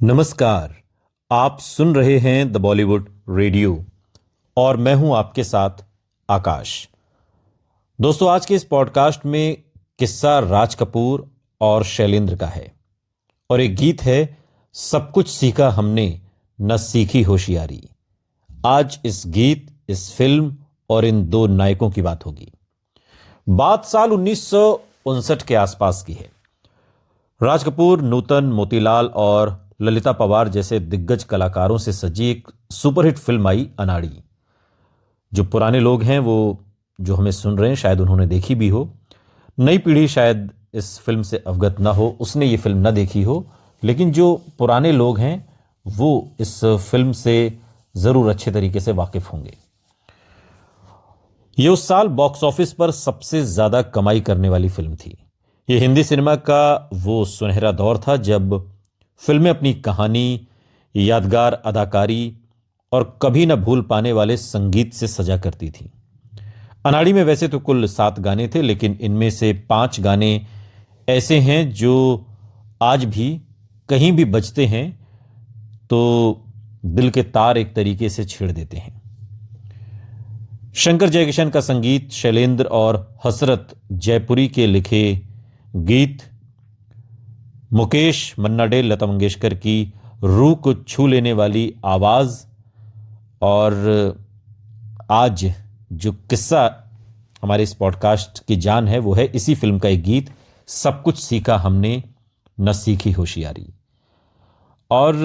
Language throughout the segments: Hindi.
नमस्कार। आप सुन रहे हैं द बॉलीवुड रेडियो और मैं हूं आपके साथ आकाश। दोस्तों, आज के इस पॉडकास्ट में किस्सा राज कपूर और शैलेंद्र का है और एक गीत है, सब कुछ सीखा हमने न सीखी होशियारी। आज इस गीत, इस फिल्म और इन दो नायकों की बात होगी। बात साल 1959 के आसपास की है। राज कपूर, नूतन, मोतीलाल और ललिता पवार जैसे दिग्गज कलाकारों से सजी एक सुपरहिट फिल्म आई अनाड़ी। जो पुराने लोग हैं वो जो हमें सुन रहे हैं शायद उन्होंने देखी भी हो, नई पीढ़ी शायद इस फिल्म से अवगत ना हो, उसने ये फिल्म ना देखी हो, लेकिन जो पुराने लोग हैं वो इस फिल्म से जरूर अच्छे तरीके से वाकिफ होंगे। ये उस साल बॉक्स ऑफिस पर सबसे ज्यादा कमाई करने वाली फिल्म थी। ये हिंदी सिनेमा का वो सुनहरा दौर था जब फिल्में अपनी कहानी, यादगार अदाकारी और कभी न भूल पाने वाले संगीत से सजा करती थी। अनाड़ी में वैसे तो कुल 7 गाने थे, लेकिन इनमें से 5 गाने ऐसे हैं जो आज भी कहीं भी बजते हैं तो दिल के तार एक तरीके से छेड़ देते हैं। शंकर जयकिशन का संगीत, शैलेंद्र और हसरत जयपुरी के लिखे गीत, मुकेश, मन्ना डे, लता मंगेशकर की रूह को छू लेने वाली आवाज और आज जो किस्सा हमारे इस पॉडकास्ट की जान है वो है इसी फिल्म का एक गीत, सब कुछ सीखा हमने न सीखी होशियारी। और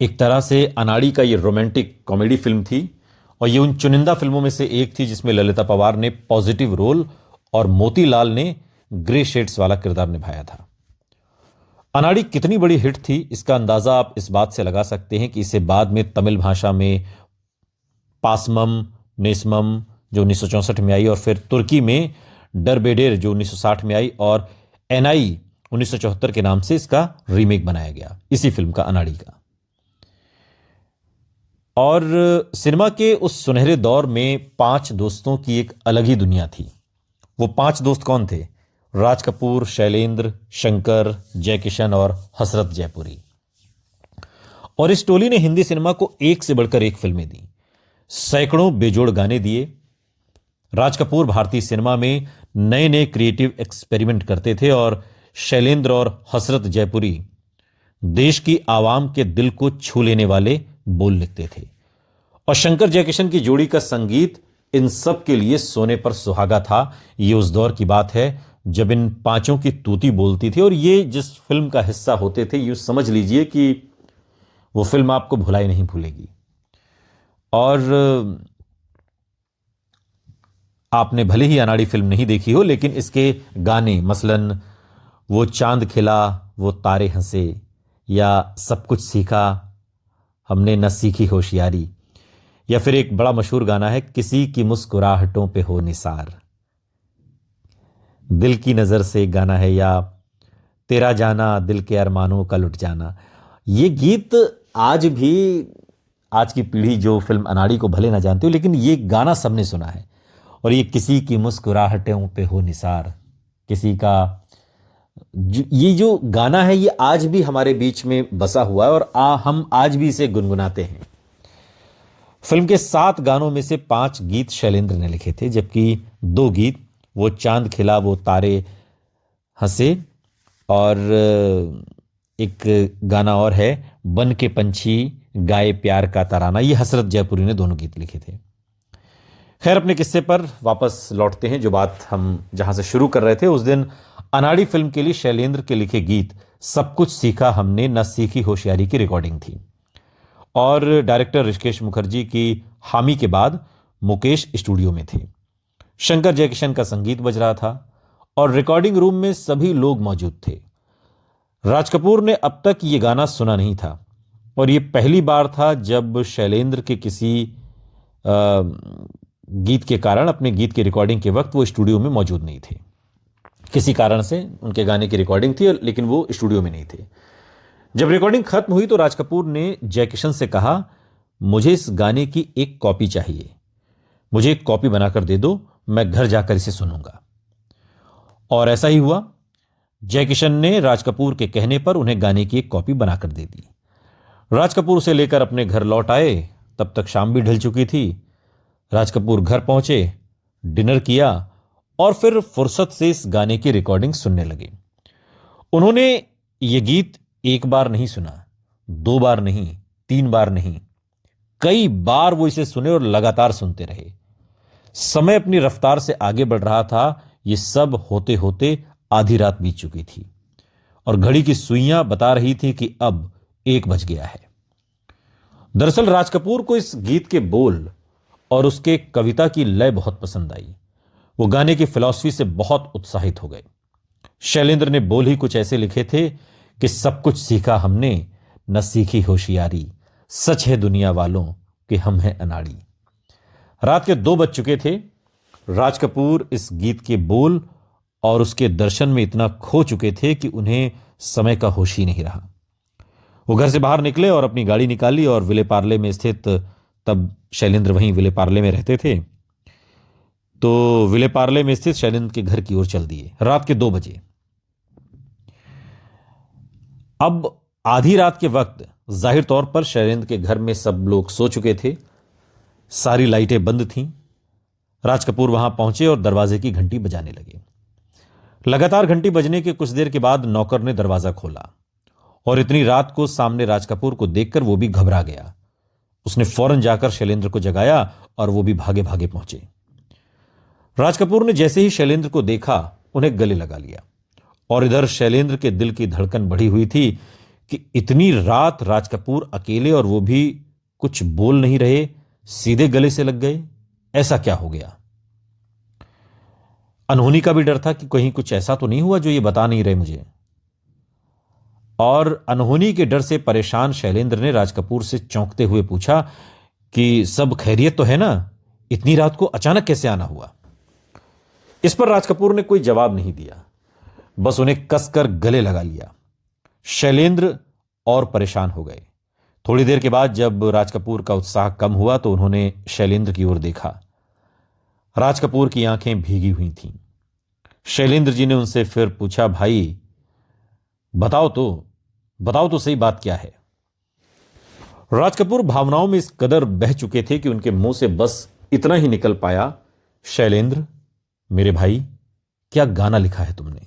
एक तरह से अनाड़ी का ये रोमांटिक कॉमेडी फिल्म थी और ये उन चुनिंदा फिल्मों में से एक थी जिसमें ललिता पवार ने पॉजिटिव रोल और मोतीलाल ने ग्रे शेड्स वाला किरदार निभाया था। अनाड़ी कितनी बड़ी हिट थी इसका अंदाजा आप इस बात से लगा सकते हैं कि इसे बाद में तमिल भाषा में पासमम नेस्मम जो 1964 में आई और फिर तुर्की में डरबेडेर जो 1960 में आई और एनआई 1974 के नाम से इसका रीमेक बनाया गया इसी फिल्म का, अनाड़ी का। और सिनेमा के उस सुनहरे दौर में 5 दोस्तों की एक अलग ही दुनिया थी। वो 5 दोस्त कौन थे? राज कपूर, शैलेंद्र, शंकर जयकिशन और हसरत जयपुरी। और इस टोली ने हिंदी सिनेमा को एक से बढ़कर एक फिल्में दी, सैकड़ों बेजोड़ गाने दिए। राज कपूर भारतीय सिनेमा में नए नए क्रिएटिव एक्सपेरिमेंट करते थे और शैलेंद्र और हसरत जयपुरी देश की आवाम के दिल को छू लेने वाले बोल लिखते थे। और शंकर जयकिशन की जोड़ी का संगीत इन सब के लिए सोने पर सुहागा था। यह उस दौर की बात है जब इन 5 की तूती बोलती थी और ये जिस फिल्म का हिस्सा होते थे यूं समझ लीजिए कि वो फिल्म आपको भुलाई नहीं भूलेगी। और आपने भले ही अनाड़ी फिल्म नहीं देखी हो, लेकिन इसके गाने मसलन वो चांद खिला वो तारे हंसे या सब कुछ सीखा हमने न सीखी होशियारी, या फिर एक बड़ा मशहूर गाना है, किसी की मुस्कुराहटों पे हो निसार, दिल की नजर से एक गाना है, या तेरा जाना दिल के अरमानों का लुट जाना। ये गीत आज भी, आज की पीढ़ी जो फिल्म अनाड़ी को भले ना जानती हो, लेकिन ये गाना सबने सुना है। और ये किसी की मुस्कुराहटों पे हो निसार, किसी का ये जो गाना है ये आज भी हमारे बीच में बसा हुआ है और हम आज भी इसे गुनगुनाते हैं। फिल्म के 7 गानों में से 5 गीत शैलेंद्र ने लिखे थे, जबकि 2 गीत, वो चांद खिला वो तारे हंसे और एक गाना और है, बन के पंछी गाए प्यार का तराना, ये हसरत जयपुरी ने दोनों गीत लिखे थे। खैर, अपने किस्से पर वापस लौटते हैं। जो बात हम जहां से शुरू कर रहे थे, उस दिन अनाड़ी फिल्म के लिए शैलेंद्र के लिखे गीत सब कुछ सीखा हमने न सीखी होशियारी की रिकॉर्डिंग थी और डायरेक्टर ऋषिकेश मुखर्जी की हामी के बाद मुकेश स्टूडियो में थे। शंकर जयकिशन का संगीत बज रहा था और रिकॉर्डिंग रूम में सभी लोग मौजूद थे। राज कपूर ने अब तक यह गाना सुना नहीं था और यह पहली बार था जब शैलेंद्र के किसी गीत के कारण, अपने गीत की रिकॉर्डिंग के वक्त वो स्टूडियो में मौजूद नहीं थे। किसी कारण से उनके गाने की रिकॉर्डिंग थी लेकिन वो स्टूडियो में नहीं थे। जब रिकॉर्डिंग खत्म हुई तो राज कपूर ने जयकिशन से कहा, मुझे इस गाने की एक कॉपी चाहिए, मुझे एक कॉपी बनाकर दे दो, मैं घर जाकर इसे सुनूंगा। और ऐसा ही हुआ। जय किशन ने राज कपूर के कहने पर उन्हें गाने की एक कॉपी बनाकर दे दी। राज कपूर उसे लेकर अपने घर लौट आए। तब तक शाम भी ढल चुकी थी। राज कपूर घर पहुंचे, डिनर किया और फिर फुर्सत से इस गाने की रिकॉर्डिंग सुनने लगे। उन्होंने ये गीत एक बार नहीं सुना, 2 बार नहीं, 3 बार नहीं, कई बार वो इसे सुने और लगातार सुनते रहे। समय अपनी रफ्तार से आगे बढ़ रहा था। ये सब होते होते आधी रात बीत चुकी थी और घड़ी की सुइयां बता रही थी कि अब 1 बज गया है। दरअसल राज कपूर को इस गीत के बोल और उसके कविता की लय बहुत पसंद आई। वो गाने की फिलॉसफी से बहुत उत्साहित हो गए। शैलेंद्र ने बोल ही कुछ ऐसे लिखे थे कि सब कुछ सीखा हमने, न सीखी होशियारी, सच है दुनिया वालों कि हम हैं अनाड़ी। रात के 2 बज चुके थे। राज कपूर इस गीत के बोल और उसके दर्शन में इतना खो चुके थे कि उन्हें समय का होश ही नहीं रहा। वो घर से बाहर निकले और अपनी गाड़ी निकाली और विले पार्ले में स्थित, तब शैलेंद्र वहीं विले पार्ले में रहते थे, तो विले पार्ले में स्थित शैलेंद्र के घर की ओर चल दिए। रात के 2 बजे। अब आधी रात के वक्त जाहिर तौर पर शैलेंद्र के घर में सब लोग सो चुके थे। सारी लाइटें बंद थीं। राज कपूर वहां पहुंचे और दरवाजे की घंटी बजाने लगे। लगातार घंटी बजने के कुछ देर के बाद नौकर ने दरवाजा खोला और इतनी रात को सामने राज कपूर को देखकर वो भी घबरा गया। उसने फौरन जाकर शैलेंद्र को जगाया और वो भी भागे भागे पहुंचे। राज कपूर ने जैसे ही शैलेंद्र को देखा, उन्हें गले लगा लिया और इधर शैलेंद्र के दिल की धड़कन बढ़ी हुई थी कि इतनी रात राज कपूर अकेले और वो भी कुछ बोल नहीं रहे, सीधे गले से लग गए। ऐसा क्या हो गया? अनहोनी का भी डर था कि कहीं कुछ ऐसा तो नहीं हुआ जो ये बता नहीं रहे मुझे। और अनहोनी के डर से परेशान शैलेंद्र ने राज कपूर से चौंकते हुए पूछा कि सब खैरियत तो है ना? इतनी रात को अचानक कैसे आना हुआ? इस पर राज कपूर ने कोई जवाब नहीं दिया, बस उन्हें कसकर गले लगा लिया। शैलेंद्र और परेशान हो गए। थोड़ी देर के बाद जब राज कपूर का उत्साह कम हुआ तो उन्होंने शैलेंद्र की ओर देखा। राज कपूर की आंखें भीगी हुई थीं। शैलेंद्र जी ने उनसे फिर पूछा, भाई बताओ तो सही बात क्या है? राज कपूर भावनाओं में इस कदर बह चुके थे कि उनके मुंह से बस इतना ही निकल पाया, शैलेंद्र मेरे भाई, क्या गाना लिखा है तुमने?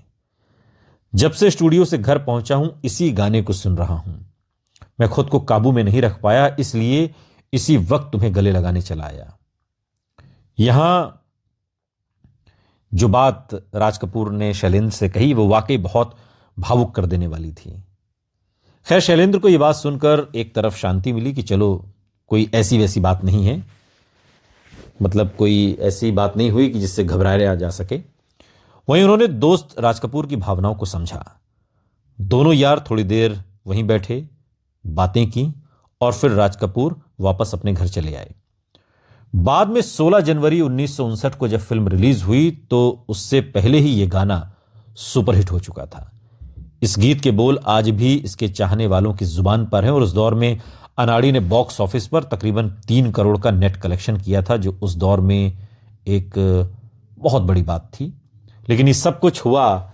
जब से स्टूडियो से घर पहुंचा हूं इसी गाने को सुन रहा हूं। मैं खुद को काबू में नहीं रख पाया, इसलिए इसी वक्त तुम्हें गले लगाने चला आया। यहां जो बात राज कपूर ने शैलेंद्र से कही वो वाकई बहुत भावुक कर देने वाली थी। खैर, शैलेंद्र को यह बात सुनकर एक तरफ शांति मिली कि चलो कोई ऐसी वैसी बात नहीं है, मतलब कोई ऐसी बात नहीं हुई कि जिससे घबराया जा सके। वहीं उन्होंने दोस्त राज कपूर की भावनाओं को समझा। दोनों यार थोड़ी देर वहीं बैठे, बातें की और फिर राज कपूर वापस अपने घर चले आए। बाद में 16 जनवरी 1959 को जब फिल्म रिलीज हुई तो उससे पहले ही यह गाना सुपरहिट हो चुका था। इस गीत के बोल आज भी इसके चाहने वालों की जुबान पर हैं और उस दौर में अनाड़ी ने बॉक्स ऑफिस पर तकरीबन 3 करोड़ का नेट कलेक्शन किया था, जो उस दौर में एक बहुत बड़ी बात थी। लेकिन ये सब कुछ हुआ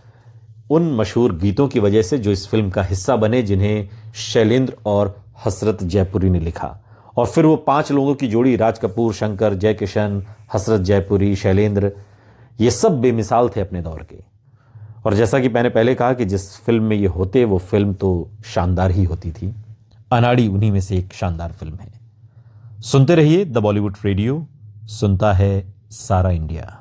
उन मशहूर गीतों की वजह से जो इस फिल्म का हिस्सा बने, जिन्हें शैलेंद्र और हसरत जयपुरी ने लिखा। और फिर वो 5 लोगों की जोड़ी, राज कपूर, शंकर, जय किशन, हसरत जयपुरी, शैलेंद्र, ये सब बेमिसाल थे अपने दौर के। और जैसा कि मैंने पहले कहा कि जिस फिल्म में ये होते वो फिल्म तो शानदार ही होती थी। अनाड़ी उन्हीं में से एक शानदार फिल्म है। सुनते रहिए द बॉलीवुड रेडियो, सुनता है सारा इंडिया।